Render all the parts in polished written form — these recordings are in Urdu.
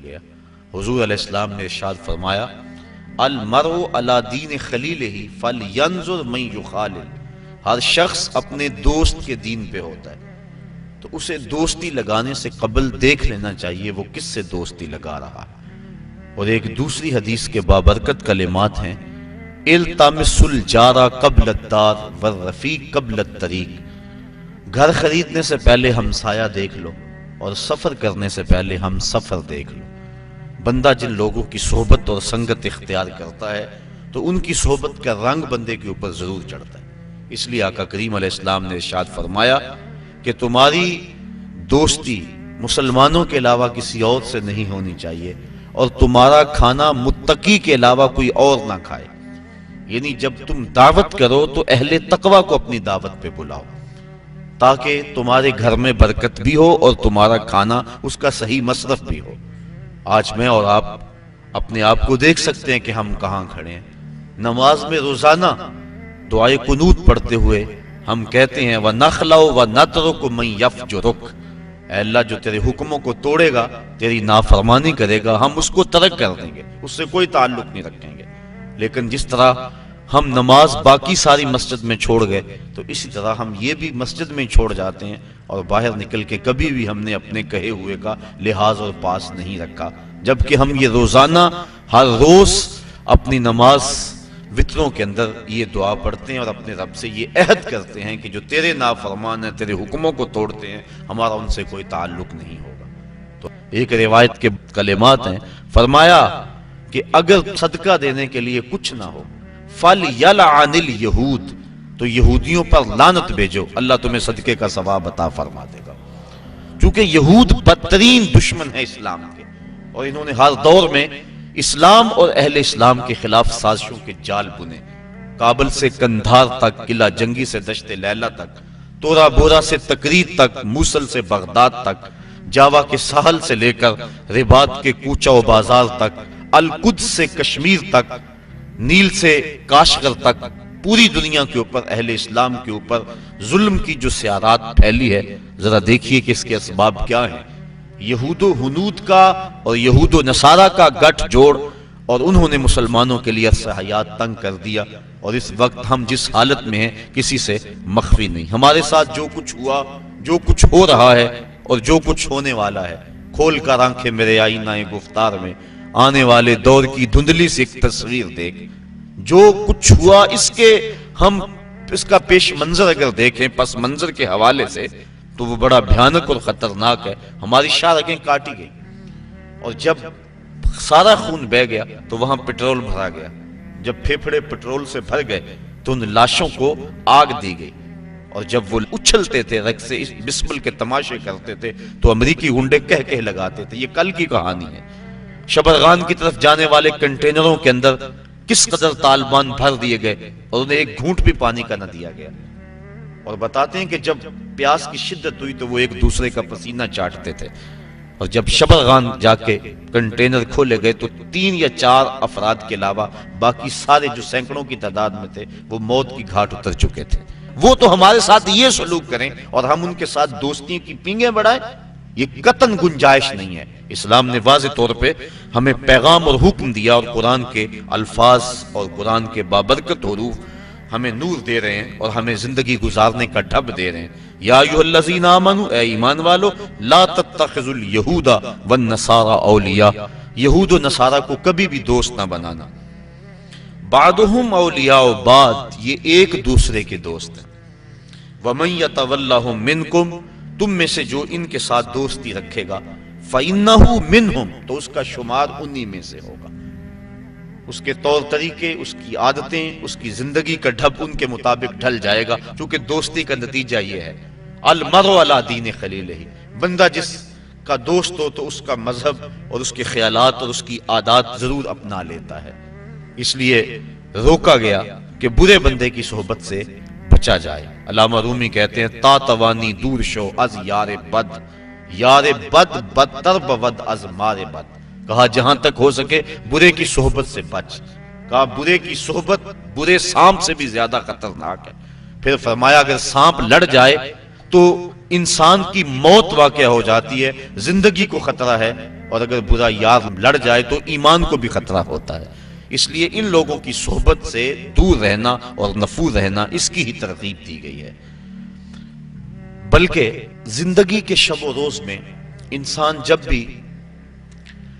گیا۔ حضور علیہ السلام نے ارشاد فرمایا المرء علی دین خلیلہ فلینظر من یخالل، ہر شخص اپنے دوست کے دین پہ ہوتا ہے، تو اسے دوستی لگانے سے قبل دیکھ لینا چاہیے وہ کس سے دوستی لگا رہا ہے۔ اور ایک دوسری حدیث کے بابرکت کلمات ہیں التمس الجار قبل الدار والرفیق قبل الطریق، گھر خریدنے سے پہلے ہمسایہ دیکھ لو اور سفر کرنے سے پہلے ہم سفر دیکھ لو۔ بندہ جن لوگوں کی صحبت اور سنگت اختیار کرتا ہے تو ان کی صحبت کا رنگ بندے کے اوپر ضرور چڑھتا ہے۔ اس لیے آقا کریم علیہ السلام نے ارشاد فرمایا کہ تمہاری دوستی مسلمانوں کے علاوہ کسی اور سے نہیں ہونی چاہیے، اور تمہارا کھانا متقی کے علاوہ کوئی اور نہ کھائے۔ یعنی جب تم دعوت کرو تو اہل تقوی کو اپنی دعوت پہ بلاؤ، تاکہ تمہارے گھر میں برکت بھی ہو اور تمہارا کھانا اس کا صحیح مصرف بھی ہو۔ آج میں اور آپ اپنے آپ کو دیکھ سکتے ہیں کہ ہم کہاں کھڑے ہیں۔ نماز میں روزانہ دعائے قنوت پڑھتے ہوئے ہم کہتے ہیں وَنَخْلَوْ وَنَتْرُكُ مَنْ يَفْجُرُكَ، اے اللہ جو تیرے حکموں کو توڑے گا، تیری نافرمانی کرے گا، ہم اس کو ترک کر دیں گے، اس سے کوئی تعلق نہیں رکھیں گے۔ لیکن جس طرح ہم نماز باقی ساری مسجد میں چھوڑ گئے تو اسی طرح ہم یہ بھی مسجد میں چھوڑ جاتے ہیں اور باہر نکل کے کبھی بھی ہم نے اپنے کہے ہوئے کا لحاظ اور پاس نہیں رکھا، جبکہ ہم یہ روزانہ ہر روز اپنی نماز وطروں کے اندر یہ دعا پڑھتے ہیں اور اپنے رب سے یہ عہد کرتے ہیں کہ جو تیرے نافرمان ہیں، تیرے حکموں کو توڑتے ہیں، ہمارا ان سے کوئی تعلق نہیں ہوگا۔ تو ایک روایت کے کلمات ہیں، فرمایا کہ اگر صدقہ دینے کے لیے کچھ نہ ہو فَلْيَلْعَنِ الْيَهُودِ، تو یہودیوں پر لعنت بھیجو، اللہ تمہیں صدقے کا ثواب عطا فرما دے گا۔ چونکہ یہود بدترین دشمن ہے اسلام کے، اور انہوں نے ہر دور میں اسلام اور اہل اسلام کے خلاف سازشوں کے جال بنے۔ کابل سے کندھار تک، قلعہ جنگی سے دشت لیلہ تک، تورا بورا سے تکریت تک، موصل سے بغداد تک، جاوا کے ساحل سے لے کر رباط کے کوچہ و بازار تک، القدس سے کشمیر تک، نیل سے کاشغر تک، پوری دنیا کے اوپر اہل اسلام کے اوپر ظلم کی جو سیارات پھیلی ہے، ذرا دیکھیے کہ اس کے اسباب کیا ہیں۔ یہود و ہنود کا اور یہود و نصارہ کا گٹھ جوڑ، اور انہوں نے مسلمانوں کے لیے عرصہ حیات تنگ کر دیا، اور اس وقت ہم جس حالت میں ہیں کسی سے مخفی نہیں۔ ہمارے ساتھ جو کچھ ہوا، جو کچھ ہو رہا ہے اور جو کچھ ہونے والا ہے، کھول کر آنکھیں میرے آئینہ گفتار میں، آنے والے دور کی دھندلی سے ایک تصویر دیکھ۔ جو کچھ ہوا اس کا پیش منظر اگر دیکھیں پس منظر کے حوالے سے تو وہ بڑا بھیانک اور خطرناک ہے۔ ہماری شاہ کاٹی گئی، اور جب سارا خون بہ گیا تو وہاں پٹرول بھرا گیا۔ جب پھیپھڑے پٹرول سے بھر گئے تو ان لاشوں کو آگ دی گئی، اور جب وہ اچھلتے تھے رگ سے بسمل کے تماشے کرتے تھے تو امریکی گنڈے کہہ لگاتے تھے۔ یہ کل کی کہانی ہے۔ شبرغان کی طرف جانے والے کنٹینروں کے اندر کس قدر طالبان بھر دیے گئے اور انہیں ایک گھونٹ بھی پانی کا نہ دیا گیا، اور بتاتے ہیں کہ جب پیاس کی شدت ہوئی تو وہ ایک دوسرے کا پسینہ چاٹتے تھے، اور جب شبرغان جا کے کنٹینر کھولے گئے تو 3 یا 4 افراد کے علاوہ باقی سارے جو سینکڑوں کی تعداد میں تھے وہ موت کی گھاٹ اتر چکے تھے۔ وہ تو ہمارے ساتھ یہ سلوک کریں اور ہم ان کے ساتھ دوستیوں کی پینگیں بڑھائیں، یہ قطعاً گنجائش نہیں ہے۔ اسلام نے واضح طور پہ ہمیں پیغام اور حکم دیا، اور قرآن کے الفاظ اور قرآن کے بابرکت حروف ہمیں نور دے رہے ہیں اور ہمیں زندگی گزارنے کا ڈھب دے رہے ہیں۔ یا ایھا الذین آمنوا، اے ایمان والو، لا تتخذوا اليہود والنصارى اولیاء، یہود و نصارہ کو کبھی بھی دوست نہ بنانا۔ بعضهم اولیاء بعض، یہ ایک دوسرے کے دوست ہیں۔ ومن یتولہم منکم، تم میں سے جو ان کے ساتھ دوستی رکھے گا، فَإِنَّهُ مِنْهُمْ، تو اس کا شمار انہی میں سے ہوگا۔ اس کے طور طریقے، اس کی عادتیں، اس کی زندگی کا ڈھب ان کے مطابق ڈھل جائے گا، چونکہ دوستی کا نتیجہ یہ ہے المرء علی دین خلیلہ، بندہ جس کا دوست ہو تو اس کا مذہب اور اس کے خیالات اور اس کی عادات ضرور اپنا لیتا ہے۔ اس لیے روکا گیا کہ برے بندے کی صحبت سے بچا جائے۔ علامہ رومی کہتے ہیں تا توانی دور شو از یار بد، یار بد بدتر بود از مار بد، کہا جہاں تک ہو سکے برے کی صحبت سے بچ، کہا برے کی صحبت برے سانپ سے بھی زیادہ خطرناک ہے۔ پھر فرمایا اگر سانپ لڑ جائے تو انسان کی موت واقع ہو جاتی ہے، زندگی کو خطرہ ہے، اور اگر برا یار لڑ جائے تو ایمان کو بھی خطرہ ہوتا ہے۔ اس لیے ان لوگوں کی صحبت سے دور رہنا اور نفور رہنا اس کی ہی ترغیب دی گئی ہے۔ بلکہ زندگی کے شب و روز میں انسان جب بھی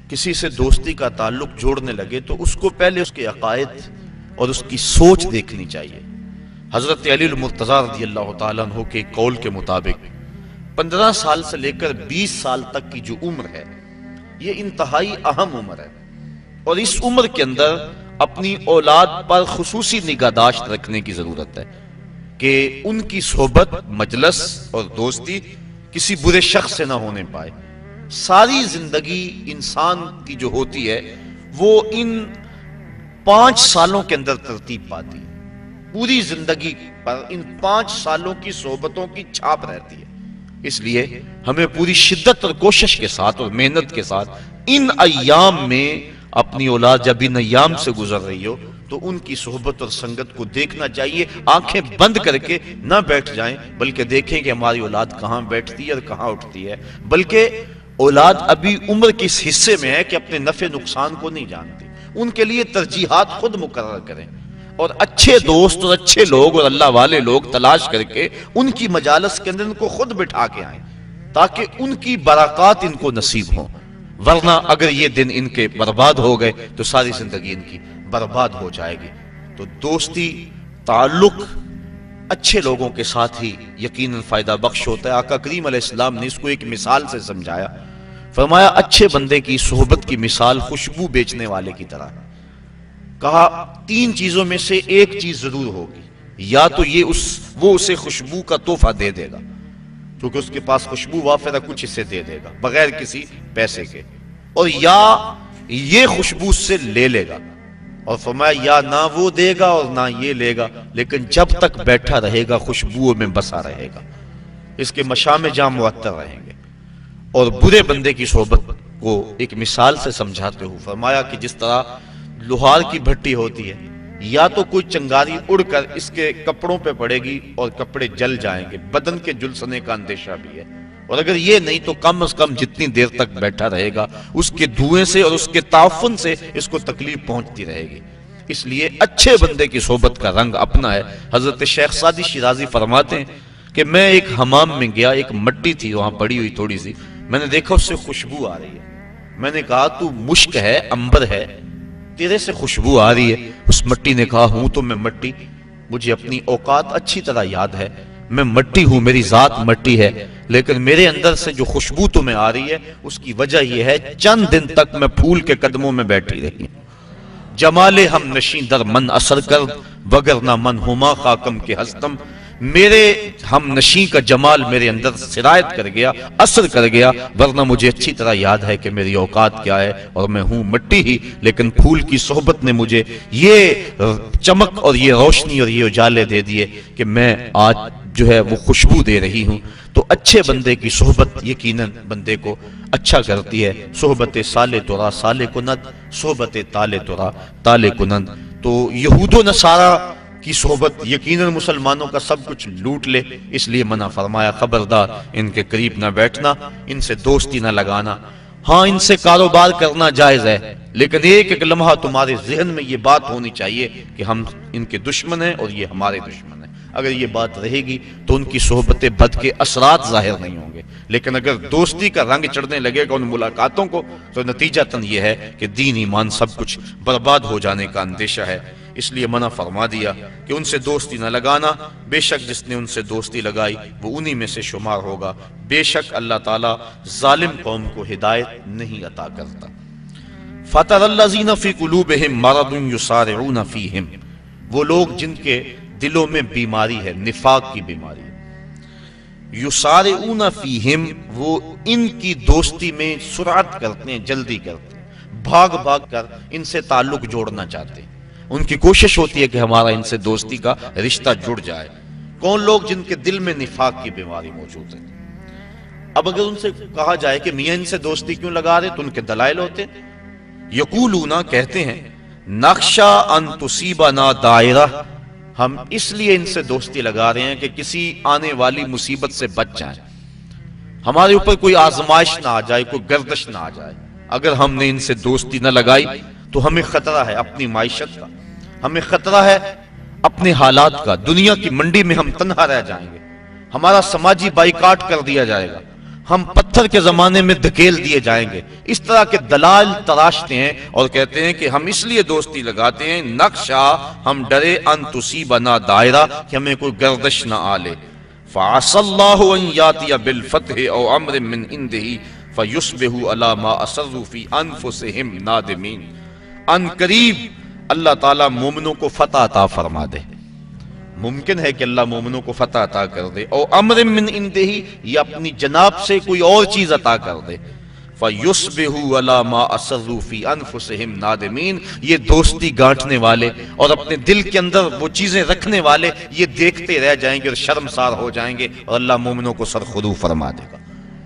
کسی سے دوستی کا تعلق جوڑنے لگے تو اس کو پہلے اس کے عقائد اور اس کی سوچ دیکھنی چاہیے۔ حضرت علی المرتضیٰ رضی اللہ تعالیٰ عنہ کے قول کے مطابق 15 سال سے لے کر 20 سال تک کی جو عمر ہے یہ انتہائی اہم عمر ہے، اور اس عمر کے اندر اپنی اولاد پر خصوصی نگہداشت رکھنے کی ضرورت ہے کہ ان کی صحبت، مجلس اور دوستی کسی برے شخص سے نہ ہونے پائے۔ ساری زندگی انسان کی جو ہوتی ہے وہ ان 5 سالوں کے اندر ترتیب پاتی ہے، پوری زندگی پر ان 5 سالوں کی صحبتوں کی چھاپ رہتی ہے۔ اس لیے ہمیں پوری شدت اور کوشش کے ساتھ اور محنت کے ساتھ ان ایام میں اپنی اولاد جب ان ایام سے گزر رہی ہو تو ان کی صحبت اور سنگت کو دیکھنا چاہیے، آنکھیں بند کر کے نہ بیٹھ جائیں، بلکہ دیکھیں کہ ہماری اولاد کہاں بیٹھتی ہے اور کہاں اٹھتی ہے۔ بلکہ اولاد ابھی عمر کے اس حصے میں ہے کہ اپنے نفع نقصان کو نہیں جانتی، ان کے لیے ترجیحات خود مقرر کریں، اور اچھے دوست اور اچھے لوگ اور اللہ والے لوگ تلاش کر کے ان کی مجالس کے اندر ان کو خود بٹھا کے آئیں تاکہ ان کی برکات ان کو نصیب ہوں۔ ورنہ اگر یہ دن ان کے برباد ہو گئے تو ساری زندگی ان کی برباد ہو جائے گی۔ تو دوستی، تعلق اچھے لوگوں کے ساتھ ہی یقیناً فائدہ بخش ہوتا ہے۔ آقا کریم علیہ السلام نے اس کو ایک مثال سے سمجھایا، فرمایا اچھے بندے کی صحبت کی مثال خوشبو بیچنے والے کی طرح ہے۔ کہا 3 چیزوں میں سے ایک چیز ضرور ہوگی، یا تو وہ اسے خوشبو کا تحفہ دے دے گا کیونکہ اس کے پاس خوشبو وافر ہے، کچھ اسے دے دے گا بغیر کسی پیسے کے، اور یا یہ خوشبو سے لے لے گا، اور فرمایا یا نہ وہ دے گا اور نہ یہ لے گا، لیکن جب تک بیٹھا رہے گا خوشبو میں بسا رہے گا، اس کے مشام جام معطر رہیں گے۔ اور برے بندے کی صحبت کو ایک مثال سے سمجھاتے ہو فرمایا کہ جس طرح لوہار کی بھٹی ہوتی ہے، یا تو کوئی چنگاری اڑ کر اس کے کپڑوں پہ پڑے گی اور کپڑے جل جائیں گے، بدن کے جلسنے کا اندیشہ بھی ہے، اور اگر یہ نہیں تو کم از کم جتنی دیر تک بیٹھا رہے گا اس کے دھوئیں سے اور اس کے تعفن سے اس کو تکلیف پہنچتی رہے گی۔ اس لیے اچھے بندے کی صحبت کا رنگ اپنا ہے۔ حضرت شیخ سعدی شیرازی فرماتے ہیں کہ میں ایک حمام میں گیا، ایک مٹی تھی وہاں پڑی ہوئی تھوڑی سی، میں نے دیکھا اس سے خوشبو آ رہی ہے، میں نے کہا تو مشک ہے، عنبر ہے، تیرے سے خوشبو آ رہی ہے۔ اس مٹی نے کہا ہوں تو میں مٹی، مجھے اپنی اوقات اچھی طرح یاد ہے، میں مٹی ہوں، میری ذات مٹی ہے، لیکن میرے اندر سے جو خوشبو تمہیں آ رہی ہے اس کی وجہ یہ ہے چند دن تک میں پھول کے قدموں میں بیٹھی رہی ہوں۔ جمال ہم نشیں در من اثر کر وگرنہ من ہما خاکم کے ہستم، میرے ہم نشیں کا جمال میرے اندر سرایت کر گیا، اثر کر گیا، ورنہ مجھے اچھی طرح یاد ہے کہ میری اوقات کیا ہے اور میں ہوں مٹی ہی، لیکن پھول کی صحبت نے مجھے یہ چمک اور یہ روشنی اور یہ اجالے دے دیے کہ میں آج جو ہے وہ خوشبو دے رہی ہوں۔ تو اچھے بندے کی صحبت یقیناً بندے کو اچھا کرتی ہے۔ صحبت سالے ترا سالے کند، صحبت تالے ترا تالے کند۔ تو یہود و نصارہ کی صحبت یقیناً مسلمانوں کا سب کچھ لوٹ لے، اس لیے منع فرمایا خبردار ان کے قریب نہ بیٹھنا، ان سے دوستی نہ لگانا۔ ہاں ان سے کاروبار کرنا جائز ہے، لیکن ایک ایک لمحہ تمہارے ذہن میں یہ بات ہونی چاہیے کہ ہم ان کے دشمن ہیں اور یہ ہمارے دشمن ہیں۔ اگر یہ بات رہے گی تو ان کی صحبت بد کے اثرات ظاہر نہیں ہوں گے، لیکن اگر دوستی کا رنگ چڑھنے لگے گا ان ملاقاتوں کو تو نتیجتاً یہ ہے کہ دین ایمان سب کچھ برباد ہو جانے کا اندیشہ ہے۔ اس لیے منع فرما دیا کہ ان سے دوستی نہ لگانا، بے شک جس نے ان سے دوستی لگائی وہ انہی میں سے شمار ہوگا، بے شک اللہ تعالیٰ ظالم قوم کو ہدایت نہیں عطا کرتا۔ فَتَرَى الَّذِينَ فِي قُلُوبِهِم مَّرَضٌ يُسَارِعُونَ فِيهِمْ، وہ لوگ جن کے دلوں میں بیماری ہے، نفاق کی بیماری ہے، یسارعون فیہم، وہ ان کی دوستی میں سرعت کرتے ہیں، جلدی کرتے ہیں، بھاگ بھاگ کر ان سے تعلق جوڑنا چاہتے ہیں، ان کی کوشش ہوتی ہے کہ ہمارا ان سے دوستی کا رشتہ جڑ جائے۔ کون لوگ؟ جن کے دل میں نفاق کی بیماری موجود ہے۔ اب اگر ان سے کہا جائے کہ میاں ان سے دوستی کیوں لگا رہے تو ان کے دلائل ہوتے ہیں۔ یقولون، کہتے ہیں، نخشا ان تصیبنا دائرہ، ہم اس لیے ان سے دوستی لگا رہے ہیں کہ کسی آنے والی مصیبت سے بچ جائیں، ہمارے اوپر کوئی آزمائش نہ آ جائے، کوئی گردش نہ آ جائے۔ اگر ہم نے ان سے دوستی نہ لگائی تو ہمیں خطرہ ہے اپنی معیشت کا، ہمیں خطرہ ہے اپنے حالات کا۔ دنیا کی منڈی میں ہم تنہا رہ جائیں گے، ہمارا سماجی بائیکاٹ کر دیا جائے گا، ہم پتھر کے زمانے میں دھکیل دیے جائیں گے۔ اس طرح کے دلائل تراشتے ہیں اور کہتے ہیں کہ ہم اس لیے دوستی لگاتے ہیں نقشہ ہم ڈرے ان تصیبنا دائرہ، کہ ہمیں کوئی گردش نہ آلے۔ فَعَسَى اللَّهُ أَن يَأْتِيَ بِالْفَتْحِ أَوْ أَمْرٍ مِّنْ عِنْدِهِ فَيُصْبِحُوا عَلَىٰ مَا أَسَرُّوا فِي أَنفُسِهِمْ نَادِمِينَ۔ ان قریب اللہ تعالیٰ مومنوں کو فتح عطا فرما دے، ممکن ہے کہ اللہ مومنوں کو فتح عطا کر دے، اور امر من عنده، یا اپنی جناب سے کوئی اور چیز عطا کر دے۔ فَيُصْبِحُوا عَلَىٰ مَا أَسَرُّوا فِي أَنفُسِهِمْ نَادِمِينَ۔ یہ دوستی گانٹنے والے اور اپنے دل کے اندر وہ چیزیں رکھنے والے یہ دیکھتے رہ جائیں گے اور شرمسار ہو جائیں گے، اور اللہ مومنوں کو سرخرو فرما دے گا۔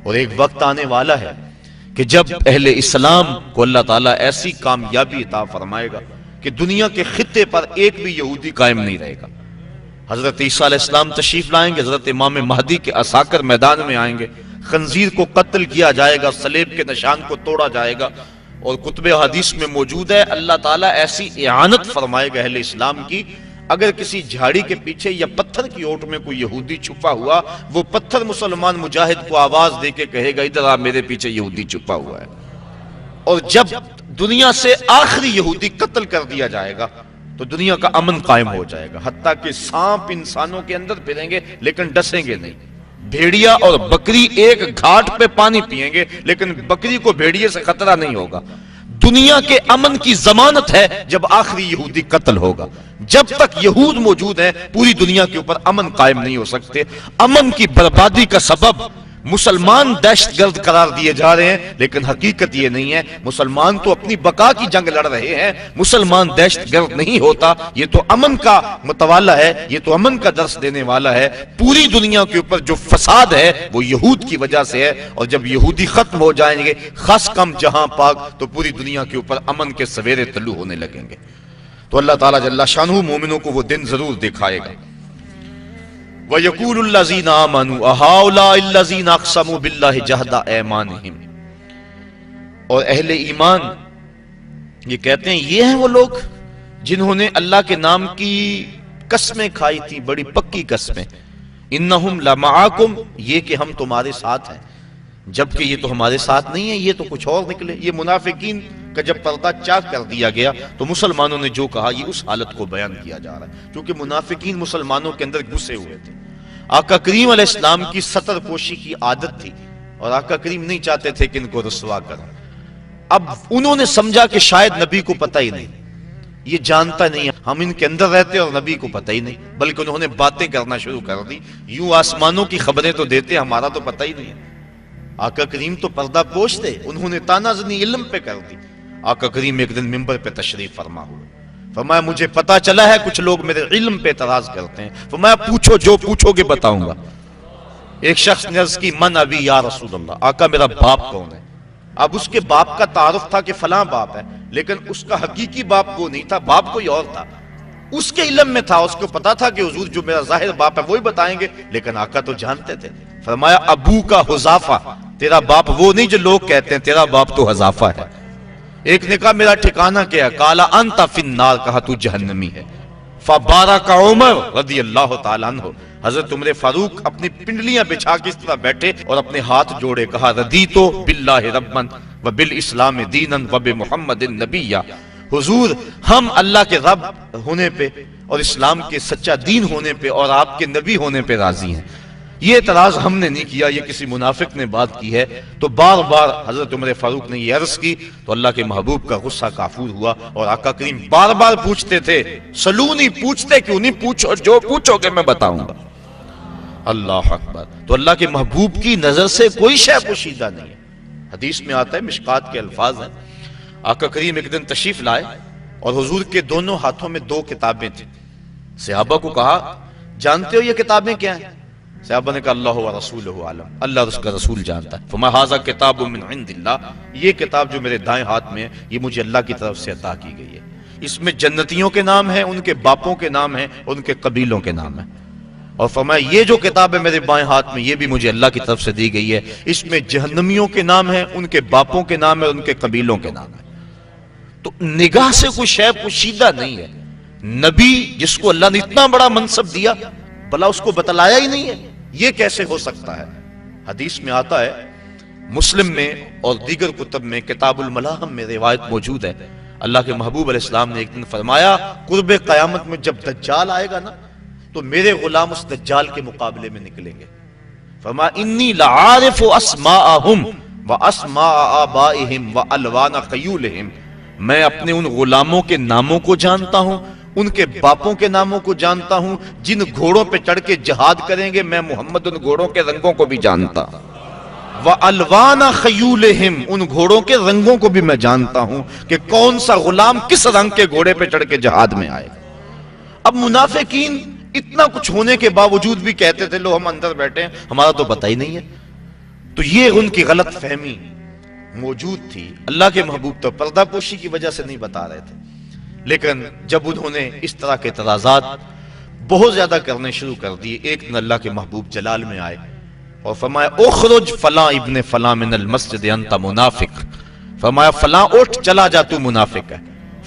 اور ایک وقت آنے والا ہے کہ جب اہل اسلام کو اللہ تعالیٰ ایسی کامیابی عطا فرمائے گا کہ دنیا کے خطے پر ایک بھی یہودی قائم نہیں رہے گا۔ حضرت عیسیٰ علیہ السلام تشریف لائیں گے، حضرت امام مہدی کے عساکر میدان میں آئیں گے، خنزیر کو قتل کیا جائے گا، صلیب کے نشان کو توڑا جائے گا، اور کتب حدیث میں موجود ہے اللہ تعالیٰ ایسی اعانت فرمائے گا اہل اسلام کی، اگر کسی جھاڑی کے پیچھے یا پتھر کی اوٹ میں کوئی یہودی چھپا ہوا، وہ پتھر مسلمان مجاہد کو آواز دے کے کہے گا ادھر آ، میرے پیچھے یہودی چھپا ہوا ہے۔ اور جب دنیا سے آخری یہودی قتل کر دیا جائے گا تو دنیا کا امن قائم ہو جائے گا، حتیٰ کہ سانپ انسانوں کے اندر پھریں گے لیکن ڈسیں گے نہیں، بھیڑیا اور بکری ایک گھاٹ پہ پانی پئیں گے لیکن بکری کو بھیڑیے سے خطرہ نہیں ہوگا۔ دنیا کے امن کی ضمانت ہے جب آخری یہودی قتل ہوگا۔ جب تک یہود موجود ہیں پوری دنیا کے اوپر امن قائم نہیں ہو سکتے۔ امن کی بربادی کا سبب مسلمان دہشت گرد قرار دیے جا رہے ہیں، لیکن حقیقت یہ نہیں ہے، مسلمان تو اپنی بقا کی جنگ لڑ رہے ہیں، مسلمان دہشت گرد نہیں ہوتا۔ یہ تو امن کا متوالا ہے، یہ تو امن کا درس دینے والا ہے۔ پوری دنیا کے اوپر جو فساد ہے وہ یہود کی وجہ سے ہے، اور جب یہودی ختم ہو جائیں گے خاص کم جہاں پاک، تو پوری دنیا کے اوپر امن کے سویرے طلوع ہونے لگیں گے۔ تو اللہ تعالیٰ جل شانہ مومنوں کو وہ دن ضرور دکھائے گا۔ وَيَقُولُ الَّذِينَ آمَنُوا أَهَؤُلَاءِ الَّذِينَ أَقْسَمُوا بِاللَّهِ جَهْدَ أَيْمَانِهِمْ، اور اہل ایمان یہ کہتے ہیں یہ ہیں وہ لوگ جنہوں نے اللہ کے نام کی قسمیں کھائی تھی، بڑی پکی قسمیں۔ إِنَّهُمْ لَمَعَكُمْ، یہ کہ ہم تمہارے ساتھ ہیں، جبکہ یہ تو ہمارے ساتھ نہیں ہے، یہ تو کچھ اور نکلے۔ یہ منافقین کا جب پردہ چاک کر دیا گیا تو مسلمانوں نے جو کہا یہ اس حالت کو بیان کیا جا رہا ہے، کیونکہ منافقین مسلمانوں کے اندر گھسے ہوئے تھے۔ آقا کریم علیہ السلام کی ستر پوشی کی عادت تھی، اور آقا کریم نہیں چاہتے تھے کہ ان کو رسوا کریں۔ اب انہوں نے سمجھا کہ شاید نبی کو پتہ ہی نہیں، یہ جانتا نہیں ہے، ہم ان کے اندر رہتے اور نبی کو پتہ ہی نہیں، بلکہ انہوں نے باتیں کرنا شروع کر دی، یوں آسمانوں کی خبریں تو دیتے ہمارا تو پتہ ہی نہیں ہے۔ آقا کریم تو پردہ پوش تھے، انہوں نے تانا زنی علم پہ کر دی۔ آقا کریم ایک دن منبر پہ تشریف فرما ہوئے، فرمایا مجھے پتا چلا ہے کچھ لوگ میرے علم پہ اعتراض کرتے ہیں، فرمایا پوچھو، جو پوچھو گے بتاؤں گا۔ ایک شخص نے عرض کی من ابی یا رسول اللہ، آقا میرا باپ کون ہے؟ اب اس کے باپ کا تعارف تھا کہ فلاں باپ ہے، لیکن اس کا حقیقی باپ وہ نہیں تھا، باپ کوئی اور تھا۔ اس کے علم میں تھا، اس کو پتا تھا کہ حضور جو میرا ظاہر باپ ہے وہی بتائیں گے، لیکن آقا تو جانتے تھے۔ فرمایا ابو کا حذافہ، تیرا باپ وہ نہیں جو لوگ کہتے ہیں، تیرا باپ تو حذافہ ہے۔ ایک نے کہا میرا ٹھکانہ کیا ہے؟ قالا انت فی النار، کہا تو جہنمی ہے۔ فبارک عمر رضی اللہ تعالیٰ عنہ، حضرت عمر فاروق اپنی پنڈلیاں بچھا کے اس طرح بیٹھے اور اپنے ہاتھ جوڑے، کہا ردیت باللہ ربا وبالاسلام دینا وبمحمد نبیا، حضور ہم اللہ کے رب ہونے پہ اور اسلام کے سچا دین ہونے پہ اور آپ کے نبی ہونے پہ راضی ہیں۔ یہ اعتراض ہم نے نہیں کیا، یہ کسی منافق نے بات کی ہے۔ تو بار بار حضرت عمر فاروق نے یہ عرض کی تو اللہ کے محبوب کا غصہ کافور ہوا، اور آقا کریم بار بار پوچھتے تھے، سلونی، پوچھتے کیوں نہیں؟ پوچھو، جو پوچھو گے میں بتاؤں گا۔ اللہ اکبر۔ تو اللہ کے محبوب کی نظر سے کوئی شے پوشیدہ نہیں ہے۔ حدیث میں آتا ہے، مشکات کے الفاظ ہیں، آقا کریم ایک دن تشریف لائے اور حضور کے دونوں ہاتھوں میں دو کتابیں تھیں۔ صحابہ کو کہا جانتے ہو یہ کتابیں کیا ہیں؟ صحابہ نے کہا اللہ و رسولہ عالم، اللہ اور اس کا رسول جانتا ہے۔ فرمایا ھذا کتاب من عند اللہ، یہ کتاب جو میرے دائیں ہاتھ میں ہے یہ مجھے اللہ کی طرف سے عطا کی گئی ہے، اس میں جنتیوں کے نام ہیں، ان کے باپوں کے نام ہیں، ان کے قبیلوں کے نام ہیں۔ اور فرمایا یہ جو کتاب ہے میرے بائیں ہاتھ میں یہ بھی مجھے اللہ کی طرف سے دی گئی ہے، اس میں جہنمیوں کے نام ہیں، ان کے باپوں کے نام ہیں، ان کے قبیلوں کے نام ہیں۔ تو نگاہ سے کوئی شے پوشیدہ نہیں ہے۔ نبی جس کو اللہ نے اتنا بڑا منصب دیا بھلا اس کو بتلایا ہی نہیں ہے، یہ کیسے ہو سکتا ہے؟ حدیث میں آتا ہے، مسلم میں اور دیگر کتب میں کتاب الملاحم میں روایت موجود ہے، اللہ کے محبوب علیہ السلام نے ایک دن فرمایا قرب قیامت میں جب دجال آئے گا نا تو میرے غلام اس دجال کے مقابلے میں نکلیں گے۔ فرمایا انی لعارف اسماءہم واسماء آبائہم والوان خیولہم، میں اپنے ان غلاموں کے ناموں کو جانتا ہوں، ان کے باپوں کے ناموں کو جانتا ہوں، جن گھوڑوں پہ چڑھ کے جہاد کریں گے میں محمد ان گھوڑوں کے رنگوں کو بھی جانتا ہوں، وَأَلْوَانَ خَيُولِهِمْ، ان گھوڑوں کے رنگوں کو بھی میں جانتا ہوں کہ کون سا غلام کس رنگ کے گھوڑے پہ چڑھ کے جہاد میں آئے۔ اب منافقین اتنا کچھ ہونے کے باوجود بھی کہتے تھے لو ہم اندر بیٹھے ہیں، ہمارا تو پتہ ہی نہیں ہے۔ تو یہ ان کی غلط فہمی موجود تھی۔ اللہ کے محبوب تو پردہ پوشی کی وجہ سے نہیں بتا رہے تھے، لیکن جب انہوں نے اس طرح کے اعتراضات بہت زیادہ کرنے شروع کر دیے، ایک دن اللہ کے محبوب جلال میں آئے اور فرمایا اخرج فلاں ابن فلاں من المسجد انت منافق، فرمایا فلاں اٹھ چلا جا تو منافق ہے،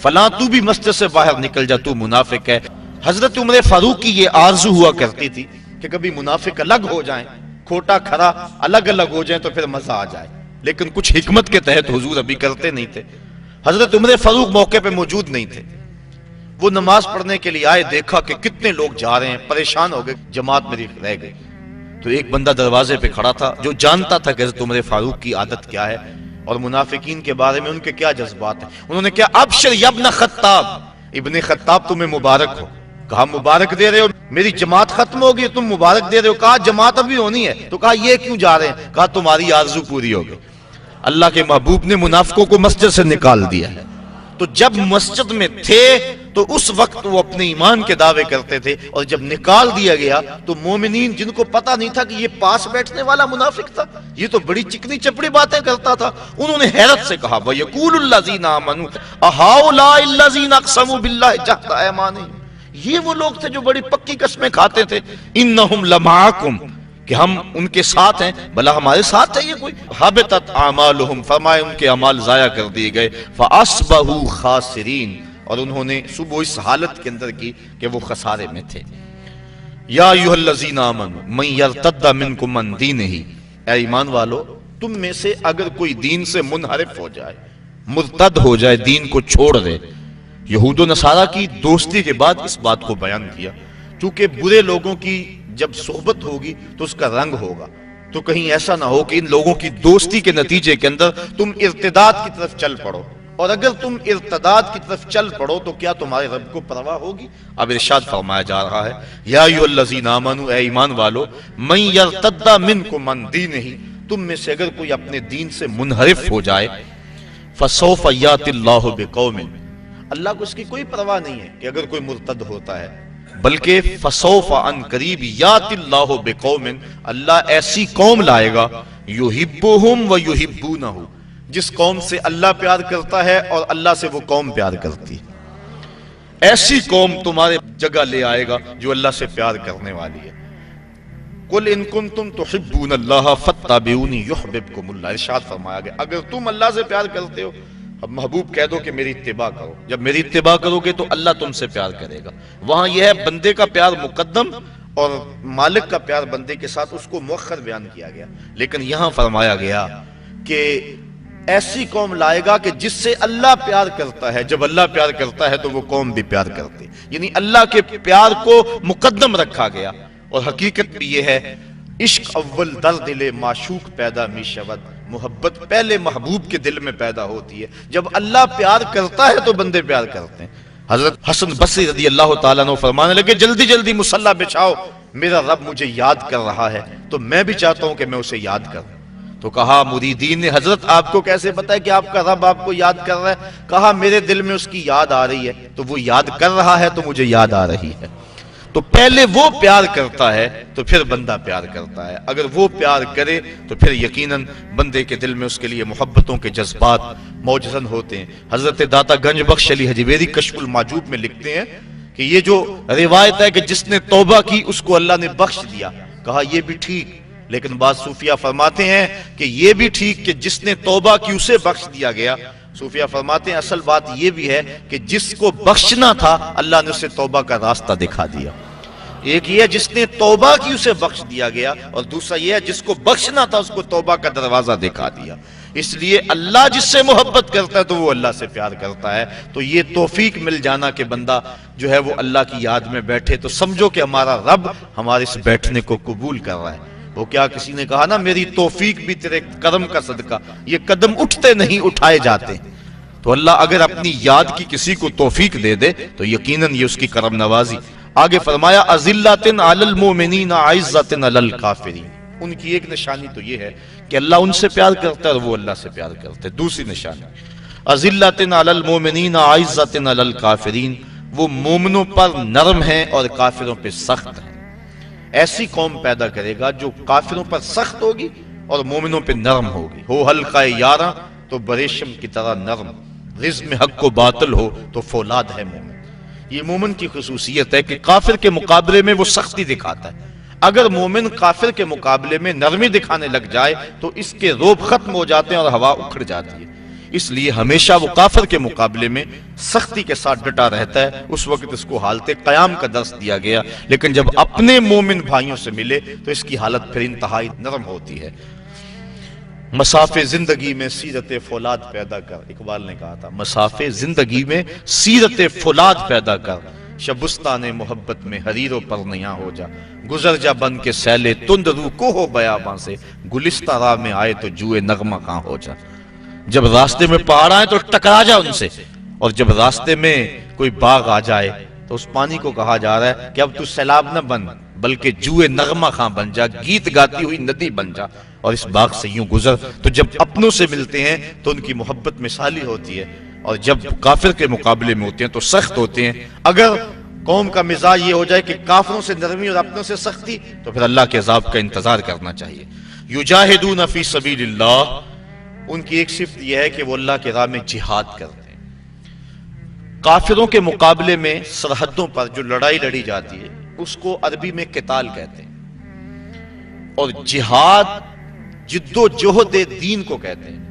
فلاں تو بھی مسجد سے باہر نکل جا تو منافق ہے۔ حضرت عمر فاروق کی یہ آرزو ہوا کرتی تھی کہ کبھی منافق الگ ہو جائیں، کھوٹا کھرا الگ الگ ہو جائیں تو پھر مزہ آ جائے، لیکن کچھ حکمت کے تحت حضور ابھی کرتے نہیں تھے۔ حضرت عمر فاروق موقع پہ موجود نہیں تھے، وہ نماز پڑھنے کے لیے آئے، دیکھا کہ کتنے لوگ جا رہے ہیں، پریشان ہو گئے، جماعت میری رہ گئی۔ تو ایک بندہ دروازے پہ کھڑا تھا جو جانتا تھا کہ حضرت عمر فاروق کی عادت کیا ہے اور منافقین کے بارے میں ان کے کیا جذبات ہیں۔ انہوں نے کہا ابشر یا ابن خطاب، ابن خطاب تمہیں مبارک ہو۔ کہا مبارک دے رہے ہو، میری جماعت ختم ہوگی تم مبارک دے رہے ہو؟ کہا جماعت ابھی ہونی ہے۔ تو کہا یہ کیوں جا رہے ہیں؟ کہا تمہاری آرزو پوری ہوگی۔ اللہ کے محبوب نے منافقوں کو مسجد سے نکال دیا ہے۔ تو جب مسجد میں تھے تو اس وقت وہ اپنے ایمان کے دعوے کرتے تھے، اور جب نکال دیا گیا تو مومنین جن کو پتہ نہیں تھا کہ یہ پاس بیٹھنے والا منافق تھا، یہ تو بڑی چکنی چپڑی باتیں کرتا تھا، انہوں نے حیرت سے کہا وَيَقُولُ الَّذِينَ آمَنُوا أَهَؤُلَاءِ الَّذِينَ أَقْسَمُوا بِاللَّهِ جَهْدَ أَيْمَانِهِمْ، یہ وہ لوگ تھے جو بڑی پکی قسمیں کھاتے تھے، إِنَّهُمْ لَمَعَكُمْ، کہ ہم ان کے ساتھ ہیں، بھلا ہمارے ساتھ ہے یہ کوئی؟ حبطت اعمالہم، فرمائے ان کے اعمال ضائع کر دیے گئے، فاصبحوا خاسرین، اور انہوں نے صبح اس حالت کے اندر کی کہ وہ خسارے میں تھے۔ یا ایھا الذین آمنوا من یرتد منکم عن دینہ، اے ایمان والو تم میں سے اگر کوئی دین سے منحرف ہو جائے، مرتد ہو جائے، دین کو چھوڑ دے۔ یہود و نصارہ کی دوستی کے بعد اس بات کو بیان کیا، چونکہ برے لوگوں کی جب صحبت ہوگی تو اس کا رنگ ہوگا، تو کہیں ایسا نہ ہو کہ ان لوگوں کی دوستی کے نتیجے کے اندر تم ارتداد کی طرف چل پڑو، اور اگر تم ارتداد کی طرف چل پڑو تو کیا تمہارے رب کو پرواہ ہوگی؟ اب ارشاد فرمایا جا رہا ہے یا ایھا الذین آمنوا، اے ایمان والو، من یرتد منکم عن دینہ، تم میں سے اگر کوئی اپنے دین سے منحرف ہو جائے، فسوف یاتی اللہ بقوم، اللہ کو اس کی کوئی پرواہ نہیں ہے کہ اگر کوئی مرتد ہوتا ہے، بلکہ فسوف ان قریب یاتی اللہ بقوم، اللہ ایسی قوم لائے گا یحبہم ویحبونہ، جس قوم سے اللہ پیار کرتا ہے اور اللہ سے وہ قوم پیار کرتی ہے۔ ایسی قوم تمہارے جگہ لے آئے گا جو اللہ سے پیار کرنے والی ہے۔ قل ان کنتم تحبون اللہ فاتبعونی یحببکم اللہ، ارشاد فرمایا گیا اگر تم اللہ سے پیار کرتے ہو، اب محبوب کہہ دو کہ میری اتباع کرو، جب میری اتباع کرو گے تو اللہ تم سے پیار کرے گا۔ وہاں یہ ہے بندے کا پیار مقدم اور مالک کا پیار بندے کے ساتھ، اس کو مؤخر بیان کیا گیا، لیکن یہاں فرمایا گیا کہ ایسی قوم لائے گا کہ جس سے اللہ پیار کرتا ہے، جب اللہ پیار کرتا ہے تو وہ قوم بھی پیار کرتی، یعنی اللہ کے پیار کو مقدم رکھا گیا۔ اور حقیقت بھی یہ ہے عشق اول در دل معشوق پیدا می شود، محبت پہلے محبوب کے دل میں پیدا ہوتی ہے، جب اللہ پیار کرتا ہے تو بندے پیار کرتے ہیں۔ حضرت حسن بصری رضی اللہ تعالیٰ عنہ فرمانے لگے جلدی جلدی مصلی بچھاؤ، میرا رب مجھے یاد کر رہا ہے تو میں بھی چاہتا ہوں کہ میں اسے یاد کروں۔ تو کہا مریدین نے حضرت آپ کو کیسے پتا ہے کہ آپ کا رب آپ کو یاد کر رہا ہے؟ کہا میرے دل میں اس کی یاد آ رہی ہے، تو وہ یاد کر رہا ہے تو مجھے یاد آ رہی ہے۔ تو پہلے وہ پیار کرتا ہے تو پھر بندہ پیار کرتا ہے، اگر وہ پیار کرے تو پھر یقیناً بندے کے دل میں اس کے لیے محبتوں کے جذبات موجزن ہوتے ہیں۔ حضرت داتا گنج بخش علی حجویری کشف المعجوب میں لکھتے ہیں کہ یہ جو روایت ہے کہ جس نے توبہ کی اس کو اللہ نے بخش دیا، کہا یہ بھی ٹھیک، لیکن بعض صوفیہ فرماتے ہیں کہ یہ بھی ٹھیک کہ جس نے توبہ کی اسے بخش دیا گیا۔ صوفیہ فرماتے ہیں اصل بات یہ بھی ہے کہ جس کو بخشنا تھا اللہ نے اسے توبہ کا راستہ دکھا دیا۔ ایک یہ ہے جس نے توبہ کی اسے بخش دیا گیا، اور دوسرا یہ ہے جس کو بخشنا تھا اس کو توبہ کا دروازہ دکھا دیا۔ اس لیے اللہ جس سے محبت کرتا ہے تو وہ اللہ سے پیار کرتا ہے۔ تو یہ توفیق مل جانا کہ بندہ جو ہے وہ اللہ کی یاد میں بیٹھے، تو سمجھو کہ ہمارا رب ہمارے اس بیٹھنے کو قبول کر رہا ہے۔ وہ کیا کسی نے کہا نا میری توفیق بھی تیرے کرم کا صدقہ، یہ قدم اٹھتے نہیں اٹھائے جاتے۔ تو اللہ اگر اپنی یاد کی کسی کو توفیق دے دے تو یقیناً یہ اس کی کرم نوازی۔ آگے فرمایا اذلۃ علی المؤمنین عزۃ علی الکافرین، ان کی ایک نشانی تو یہ ہے کہ اللہ ان سے پیار کرتا ہے اور وہ اللہ سے پیار کرتے ہیں۔ دوسری نشانی اذلۃ علی المؤمنین عزۃ علی الکافرین، وہ مومنوں پر نرم ہیں اور کافروں پہ سخت ہیں۔ ایسی قوم پیدا کرے گا جو کافروں پر سخت ہوگی اور مومنوں پہ نرم ہوگی۔ ہو حلقہ یاراں تو بریشم کی طرح نرم، رزم حق و باطل ہو تو فولاد ہے مومن۔ یہ مومن کی خصوصیت ہے کہ کافر کے مقابلے میں وہ سختی دکھاتا ہے۔ اگر مومن کافر کے مقابلے میں نرمی دکھانے لگ جائے تو اس کے روب ختم ہو جاتے ہیں اور ہوا اکھڑ جاتی ہے۔ اس لیے ہمیشہ وہ کافر کے مقابلے میں سختی کے ساتھ ڈٹا رہتا ہے۔ اس وقت اس کو حالت قیام کا درس دیا گیا، لیکن جب اپنے مومن بھائیوں سے ملے تو اس کی حالت پھر انتہائی نرم ہوتی ہے۔ مسافِ زندگی میں سیرت فولاد پیدا کر، اقبال نے کہا تھا مسافِ زندگی میں سیرت فولاد پیدا کر، شبستان محبت میں حریر و پرنیاں ہو جا، گزر جا بن کے سیلے تند رو کو ہو بیاباں سے، گلستہ راہ میں آئے تو جوئے نغمہ کہاں ہو جا۔ جب راستے میں پہاڑ آئے تو ٹکرا جا ان سے، اور جب راستے میں کوئی باغ آ جائے تو اس پانی کو کہا جا رہا ہے کہ اب تو سیلاب نہ بن بلکہ جوئے نغمہ خاں بن جا، گیت گاتی ہوئی ندی بن جا اور اس باغ سے یوں گزر۔ تو جب اپنوں سے ملتے ہیں تو ان کی محبت مثالی ہوتی ہے، اور جب کافر کے مقابلے میں ہوتے ہیں تو سخت ہوتے ہیں۔ اگر قوم کا مزاج یہ ہو جائے کہ کافروں سے نرمی اور اپنوں سے سختی، تو پھر اللہ کے عذاب کا انتظار کرنا چاہیے۔ یجاہدون فی سبیل اللہ، ان کی ایک صفت یہ ہے کہ وہ اللہ کے راہ میں جہاد کرتے ہیں۔ کافروں کے مقابلے میں سرحدوں پر جو لڑائی لڑی جاتی ہے اس کو عربی میں قتال کہتے ہیں، اور جہاد جد و جہد دین کو کہتے ہیں۔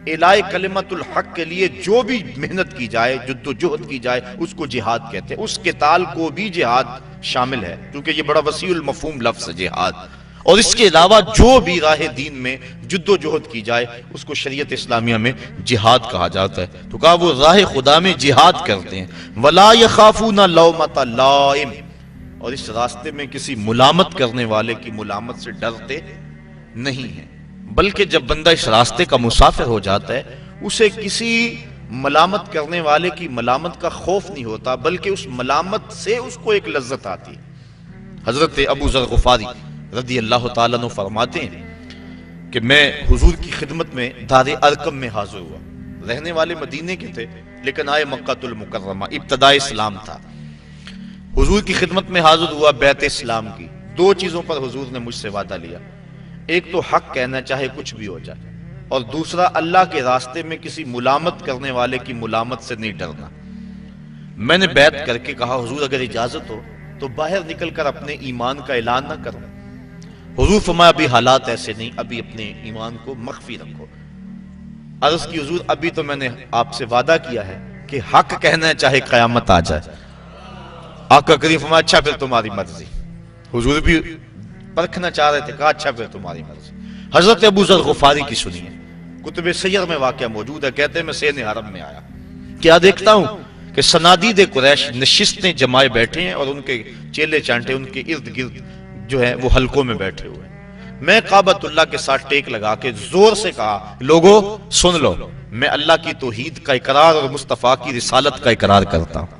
اعلاء کلمت الحق کے لیے جو بھی محنت کی جائے، جد و جہد کی جائے، اس کو جہاد کہتے ہیں۔ اس قتال کو بھی جہاد شامل ہے کیونکہ یہ بڑا وسیع المفہوم لفظ ہے جہاد۔ اور اس کے علاوہ جو بھی راہ دین میں جد و جہد کی جائے اس کو شریعت اسلامیہ میں جہاد کہا جاتا ہے۔ تو کہا وہ راہ خدا میں جہاد کرتے ہیں۔ وَلَا يَخَافُونَ لَوْمَةَ لَائِمٍ، اور اس راستے میں کسی ملامت کرنے والے کی ملامت سے ڈرتے نہیں ہیں، بلکہ جب بندہ اس راستے کا مسافر ہو جاتا ہے اسے کسی ملامت کرنے والے کی ملامت کا خوف نہیں ہوتا، بلکہ اس ملامت سے اس کو ایک لذت آتی ہے۔ حضرت ابو ذر غفاری رضی اللہ تعالیٰ عنہ فرماتے ہیں کہ میں حضور کی خدمت میں دار ارقم میں حاضر ہوا۔ رہنے والے مدینے کے تھے لیکن آئے مکہ المکرمہ، ابتداء اسلام تھا۔ حضور کی خدمت میں حاضر ہوا بیعت اسلام کی۔ دو چیزوں پر حضور نے مجھ سے وعدہ لیا، ایک تو حق کہنا چاہے کچھ بھی ہو جائے، اور دوسرا اللہ کے راستے میں کسی ملامت کرنے والے کی ملامت سے نہیں ڈرنا۔ میں نے بیعت کر کے کہا حضور اگر اجازت ہو تو باہر نکل کر اپنے ایمان کا اعلان نہ کروں۔ حضور فرمایا ابھی حالات ایسے نہیں، ابھی اپنے ایمان کو مخفی رکھو۔ عرض کی حضور ابھی تو میں نے آپ سے وعدہ کیا ہے کہ حق کہنا ہے چاہے قیامت آ جائے۔ آقا کریم فرمایا اچھا پھر تمہاری مرضی۔ حضور بھی پرکھنا چاہ رہے تھے، کہا اچھا پھر تمہاری مرضی۔ حضرت ابو ذر غفاری کی سنیے، کتب سیر میں واقعہ موجود ہے۔ کہتے ہیں میں سین حرم میں آیا، کیا دیکھتا ہوں کہ صنادید قریش نشستیں جمائے بیٹھے ہیں اور ان کے چیلے چانٹے ان کے ارد گرد جو ہے وہ حلقوں میں بیٹھے ہوئے ہیں۔ میں کعبۃ اللہ کے ساتھ ٹیک لگا کے زور سے کہا لوگو سن لو، میں اللہ کی توحید کا اقرار اور مصطفیٰ کی رسالت کا اقرار کرتا ہوں۔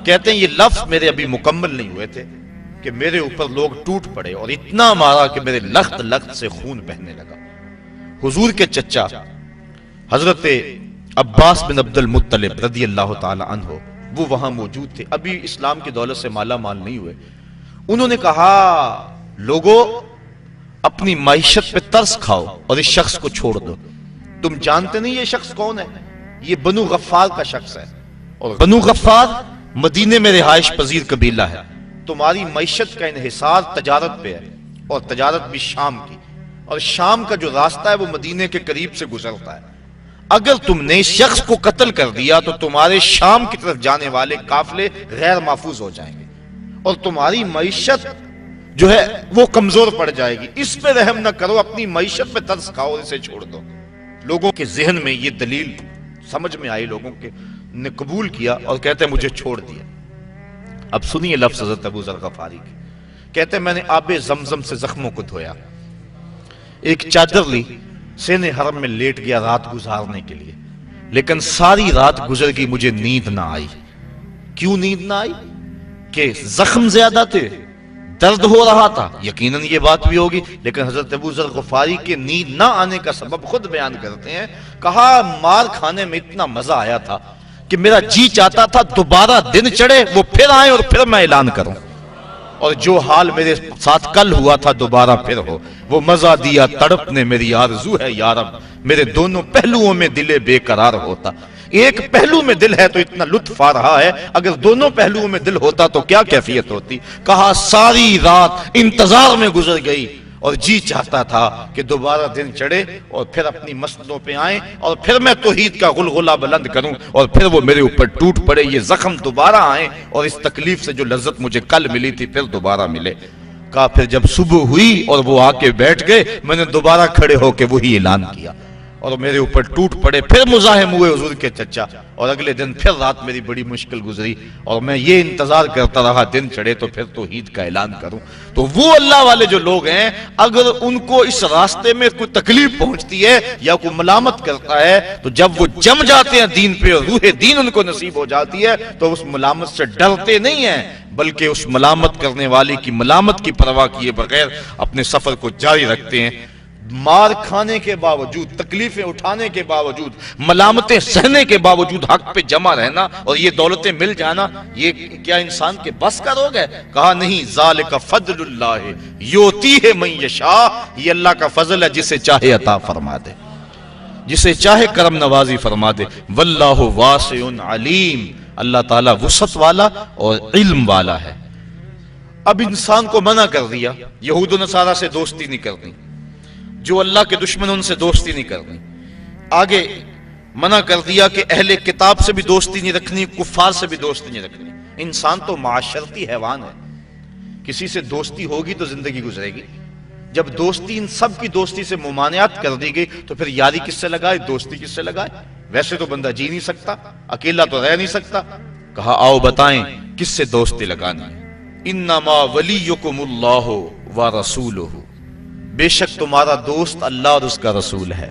کہتے ہیں یہ لفظ میرے ابھی مکمل نہیں ہوئے تھے کہ میرے اوپر لوگ ٹوٹ پڑے اور اتنا مارا کہ میرے لخت لخت سے خون بہنے لگا۔ حضور کے چچا حضرت عباس بن عبد المطلب رضی اللہ تعالی عنہ وہ وہاں موجود تھے، ابھی اسلام کی دولت سے مالا مال نہیں ہوئے۔ انہوں نے کہا لوگو اپنی معیشت پہ ترس کھاؤ اور اس شخص کو چھوڑ دو۔ تم جانتے نہیں یہ شخص کون ہے؟ یہ بنو غفار کا شخص ہے، اور بنو غفار مدینے میں رہائش پذیر قبیلہ ہے، تمہاری معیشت کا انحصار تجارت پہ ہے، اور تجارت بھی شام کی، اور شام کا جو راستہ ہے وہ مدینے کے قریب سے گزرتا ہے۔ اگر تم نے شخص کو قتل کر دیا تو تمہارے شام کی طرف جانے والے قافلے غیر محفوظ ہو جائیں گے، اور تمہاری معیشت جو ہے وہ کمزور پڑ جائے گی۔ اس پہ رحم نہ کرو، اپنی معیشت پہ ترس کھاؤ اور اسے چھوڑ دو۔ لوگوں کے ذہن میں یہ دلیل سمجھ میں آئی، لوگوں کے نے قبول کیا اور کہتے ہیں مجھے چھوڑ دیا۔ اب سنیے لفظ حضرت ابو ذر غفاری کے، کہتے ہیں میں نے آب زمزم سے زخموں کو دھویا، ایک چادر لی، سین حرم میں لیٹ گیا رات گزارنے کے لیے، لیکن ساری رات گزر گئی، مجھے نیند نہ آئی۔ کیوں نیند نہ آئی؟ کہ زخم زیادہ تھے، درد ہو رہا تھا، یقیناً یہ بات بھی ہوگی، لیکن حضرت ابو ذر غفاری کے نیند نہ آنے کا سبب خود بیان کرتے ہیں۔ کہا مار کھانے میں اتنا مزہ آیا تھا کہ میرا جی چاہتا تھا دوبارہ دن چڑھے، وہ پھر آئیں اور پھر میں اعلان کروں، اور جو حال میرے ساتھ کل ہوا تھا دوبارہ پھر ہو۔ وہ مزہ دیا تڑپ نے میری آرزو ہے یارب، میرے دونوں پہلوؤں میں دل بے قرار ہوتا۔ ایک پہلو میں دل ہے تو اتنا لطف آ رہا ہے، اگر دونوں پہلوؤں میں دل ہوتا تو کیا کیفیت ہوتی۔ کہا ساری رات انتظار میں گزر گئی اور جی چاہتا تھا کہ دوبارہ دن چڑھے اور پھر اپنی مسجدوں پہ آئیں اور پھر میں توحید کا غلغلہ بلند کروں اور پھر وہ میرے اوپر ٹوٹ پڑے، یہ زخم دوبارہ آئیں اور اس تکلیف سے جو لذت مجھے کل ملی تھی پھر دوبارہ ملے۔ کہا پھر جب صبح ہوئی اور وہ آ کے بیٹھ گئے، میں نے دوبارہ کھڑے ہو کے وہی اعلان کیا اور میرے اوپر ٹوٹ پڑے، پھر مزاحم ہوئے حضور کے چچا، اور اگلے دن پھر رات میری بڑی مشکل گزری اور میں یہ انتظار کرتا رہا دن چڑھے تو پھر توحید کا اعلان کروں۔ تو وہ اللہ والے جو لوگ ہیں، اگر ان کو اس راستے میں کوئی تکلیف پہنچتی ہے یا کوئی ملامت کرتا ہے تو جب وہ جم جاتے ہیں دین پہ اور روح دین ان کو نصیب ہو جاتی ہے تو اس ملامت سے ڈرتے نہیں ہیں، بلکہ اس ملامت کرنے والے کی ملامت کی پرواہ کیے بغیر اپنے سفر کو جاری رکھتے ہیں۔ مار کھانے کے باوجود، تکلیفیں اٹھانے کے باوجود، ملامتیں سہنے کے باوجود حق پہ جمع رہنا اور یہ دولتیں مل جانا، یہ کیا انسان کے بس کا روگ ہے؟ کہا نہیں، ذالک فضل اللہ یؤتیہ من یشاء، یہ اللہ کا فضل ہے، جسے چاہے عطا فرما دے، جسے چاہے کرم نوازی فرما دے۔ واللہ واسع علیم، اللہ تعالیٰ وسعت والا اور علم والا ہے۔ اب انسان کو منع کر دیا یہود و نصارہ سے دوستی نہیں کرنی، جو اللہ کے دشمن ان سے دوستی نہیں کرنی، آگے منع کر دیا کہ اہل کتاب سے بھی دوستی نہیں رکھنی، کفار سے بھی دوستی نہیں رکھنی۔ انسان تو معاشرتی حیوان ہے، کسی سے دوستی ہوگی تو زندگی گزرے گی۔ جب دوستی ان سب کی دوستی سے ممانعت کر دی گئی تو پھر یاری کس سے لگائے، دوستی کس سے لگائے؟ ویسے تو بندہ جی نہیں سکتا، اکیلا تو رہ نہیں سکتا۔ کہا آؤ بتائیں کس سے دوستی لگانی ہے۔ انما ولیکم اللہ ورسولہ، بے شک تمہارا دوست اللہ اور اس کا رسول ہے،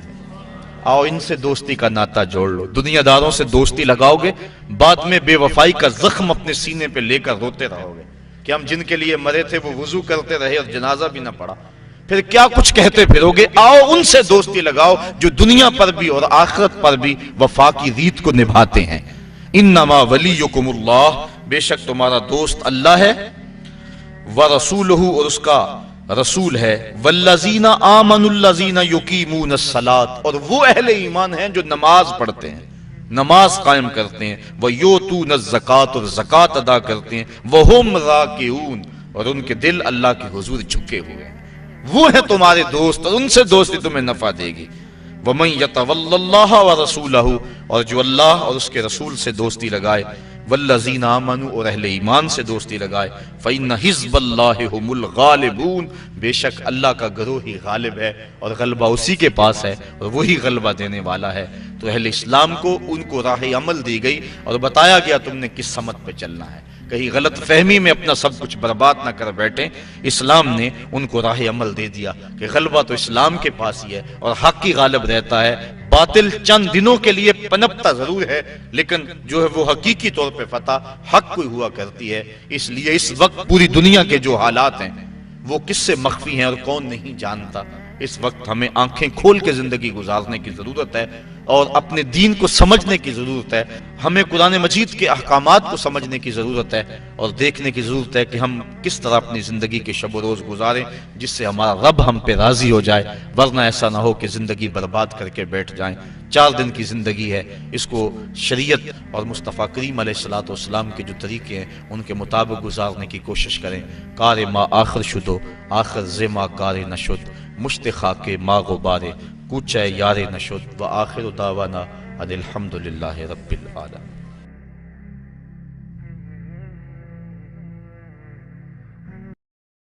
آؤ ان سے دوستی کا ناتا جوڑ لو۔ دنیا داروں سے دوستی لگاؤ گے، بعد میں بے وفائی کا زخم اپنے سینے پہ لے کر روتے رہو گے کہ ہم جن کے لیے مرے تھے وہ وضو کرتے رہے اور جنازہ بھی نہ پڑا، پھر کیا کچھ کہتے پھرو گے۔ آؤ ان سے دوستی لگاؤ جو دنیا پر بھی اور آخرت پر بھی وفا کی ریت کو نبھاتے ہیں۔ انما ولیکم اللہ، بے شک تمہارا دوست اللہ ہے، ورسولہ، اور اس کا رسول ہے، والذین آمنوا الذین یقیمون الصلاۃ، اور وہ اہل ایمان ہیں جو نماز پڑھتے ہیں، نماز قائم کرتے ہیں، ویؤتون الزکوٰۃ، اور زکوٰۃ ادا کرتے ہیں، وہم راکعون، اور ان کے دل اللہ کے حضور جھکے ہوئے ہیں۔ وہ ہیں تمہارے دوست اور ان سے دوستی تمہیں نفع دے گی۔ ومن یتول اللہ ورسولہ، اور جو اللہ اور اس کے رسول سے دوستی لگائے، والذین آمنوا، اور اہل ایمان سے دوستی لگائے، فإن حزب اللہ هم الغالبون، بے شک اللہ کا گروہ ہی غالب ہے اور غلبہ اسی کے پاس ہے اور وہی غلبہ دینے والا ہے۔ تو اہل اسلام کو ان کو راہ عمل دی گئی اور بتایا گیا تم نے کس سمت پہ چلنا ہے، کہیں غلط فہمی میں اپنا سب کچھ برباد نہ کر بیٹھیں۔ اسلام نے ان کو راہ عمل دے دیا کہ غلبہ تو اسلام کے پاس ہی ہے اور حق ہی غالب رہتا ہے، باطل چند دنوں کے لیے پنپتا ضرور ہے لیکن جو ہے وہ حقیقی طور پہ فتح حق کو ہوا کرتی ہے۔ اس لیے اس وقت پوری دنیا کے جو حالات ہیں وہ کس سے مخفی ہیں اور کون نہیں جانتا۔ اس وقت ہمیں آنکھیں کھول کے زندگی گزارنے کی ضرورت ہے اور اپنے دین کو سمجھنے کی ضرورت ہے. ہمیں قرآن مجید کے احکامات کو سمجھنے کی ضرورت ہے اور دیکھنے کی ضرورت ہے کہ ہم کس طرح اپنی زندگی کے شب و روز گزاریں جس سے ہمارا رب ہم پہ راضی ہو جائے، ورنہ ایسا نہ ہو کہ زندگی برباد کر کے بیٹھ جائیں. 4 دن کی زندگی ہے، اس کو شریعت اور مصطفیٰ کریم علیہ الصلوۃ والسلام کے جو طریقے ہیں ان کے مطابق گزارنے کی کوشش کریں. کار ما آخر شدو آخر زما کار نشد، مشت خاک ما غبارے کوچہ یار نشد، و آخر دعوانا ان الحمد للہ رب العالمین.